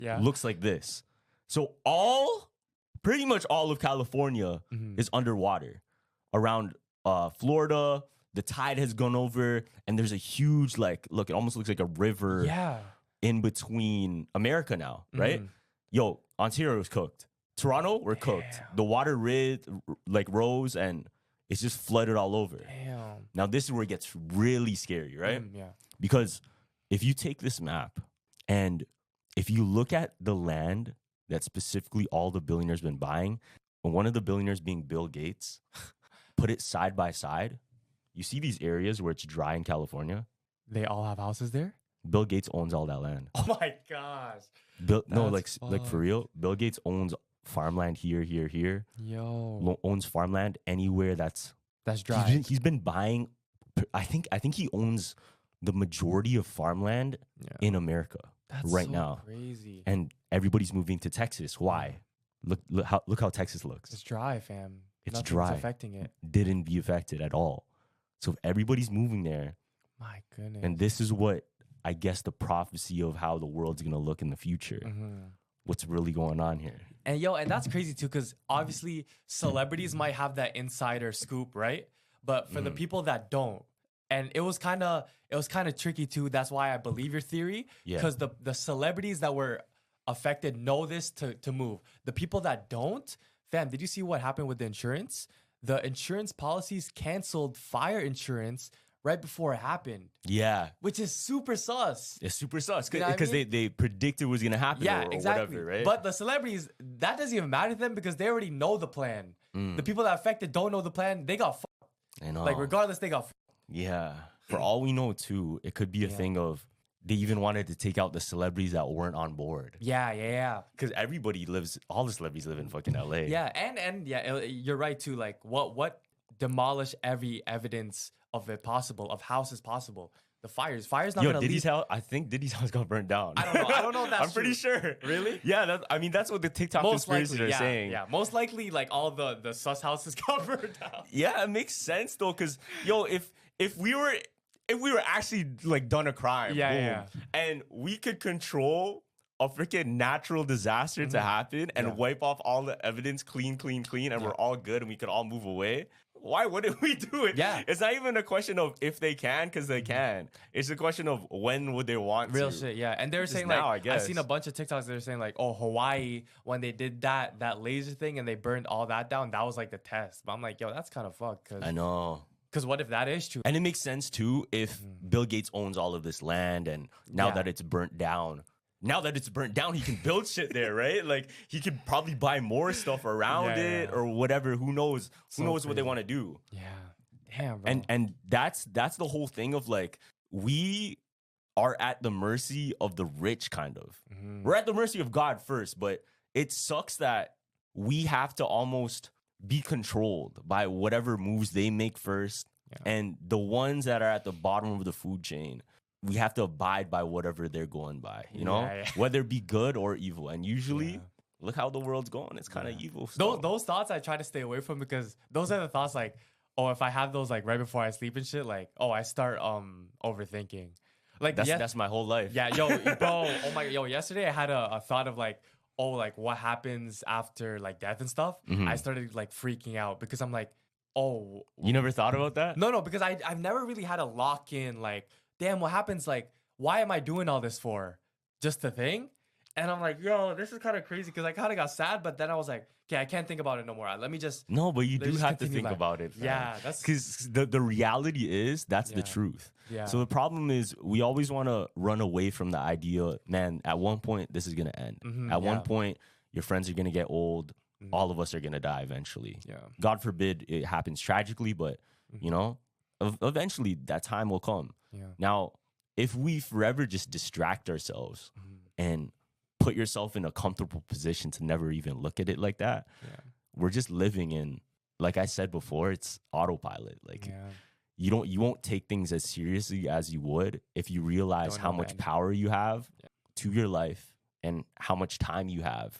looks like this. So pretty much all of California is underwater. Around Florida, the tide has gone over, and there's a huge, like, look, it almost looks like a river in between America now, right? Yo, Ontario is cooked. Toronto, we're cooked. The water rose, and it's just flooded all over. Damn. Now, this is where it gets really scary, right? Yeah. Because if you take this map, and if you look at the land that specifically all the billionaires been buying, and one of the billionaires being Bill Gates, put it side by side, you see these areas where it's dry in California? They all have houses there? Bill Gates owns all that land. Oh my gosh. Like for real, Bill Gates owns farmland here. Yo. Owns farmland anywhere that's dry. He's been buying, I think he owns the majority of farmland in America now. Crazy. And everybody's moving to Texas. Why? Look how Texas looks. It's dry, fam. It's Nothing's dry. affecting it. Didn't be affected at all. So if everybody's moving there, my goodness. and this is what I guess the prophecy of how the world's gonna look in the future. What's really going on here? And that's crazy too, because obviously celebrities might have that insider scoop, right? But for the people that don't, and it was kind of tricky too. That's why I believe your theory, because the celebrities that were affected know this to move. The people that don't, fam, did you see what happened with the insurance? The insurance policies canceled fire insurance right before it happened. Yeah. Which is super sus. It's super sus You know what I because mean? they predicted it was going to happen or exactly. whatever, right? But the celebrities, that doesn't even matter to them because they already know the plan. The people that affected don't know the plan. They got fucked. I know. Like, regardless, they got fucked. Yeah. For all we know, too, it could be a thing of they even wanted to take out the celebrities that weren't on board. Yeah. Because all the celebrities live in fucking LA. Yeah, and you're right, too. Like, what demolish every evidence of it possible, of houses possible? The fires not gonna Diddy's house. I think Diddy's house got burned down. I don't know if that's I'm pretty sure. Really? Yeah, that's what the TikTok conspiracies are saying. Yeah, most likely, like, all the sus houses got burned down. Yeah, it makes sense though, because if we were actually like done a crime, and we could control a freaking natural disaster to happen and wipe off all the evidence clean, and we're all good and we could all move away. Why wouldn't we do it? Yeah. It's not even a question of if they can, because they can. It's a question of when would they want Real to. shit, yeah. And they're saying, now, I like, guess. I've seen a bunch of TikToks, they're saying, like, oh, Hawaii, when they did that laser thing and they burned all that down, that was like the test. But I'm like, yo, that's kind of fucked. I know. Because what if that is true? And it makes sense, too, if Bill Gates owns all of this land and now that it's burnt down, he can build shit there, right? Like, he could probably buy more stuff around it or whatever. Who knows? Who knows what they want to do? Yeah. Damn, bro. And that's the whole thing of, like, we are at the mercy of the rich, kind of. We're at the mercy of God first, but it sucks that we have to almost be controlled by whatever moves they make first. And the ones that are at the bottom of the food chain, we have to abide by whatever they're going by, you know, whether it be good or evil. And usually, look how the world's going. It's kind of evil. Those thoughts I try to stay away from because those are the thoughts like, oh, if I have those like right before I sleep and shit, like, oh, I start overthinking. Like that's my whole life. Yeah, yo, bro. Oh my, yo. Yesterday I had a thought of like, oh, like what happens after like death and stuff. I started like freaking out because I'm like, oh, you never thought about that? No, because I've never really had a lock in like, damn, what happens? Like, why am I doing all this for? Just a thing? And I'm like, yo, this is kind of crazy because I kind of got sad, but then I was like, okay, I can't think about it no more. Let me just. No, but you do have to think about it. Fam. Yeah, that's because the reality is that's the truth. Yeah. So the problem is we always want to run away from the idea, man, at one point this is going to end. At one point, your friends are going to get old. All of us are going to die eventually. Yeah. God forbid it happens tragically, but, you know, eventually that time will come. Yeah. Now, if we forever just distract ourselves and put yourself in a comfortable position to never even look at it like that, we're just living in, like I said before, it's autopilot. Like you won't take things as seriously as you would if you realize how much power you have to your life and how much time you have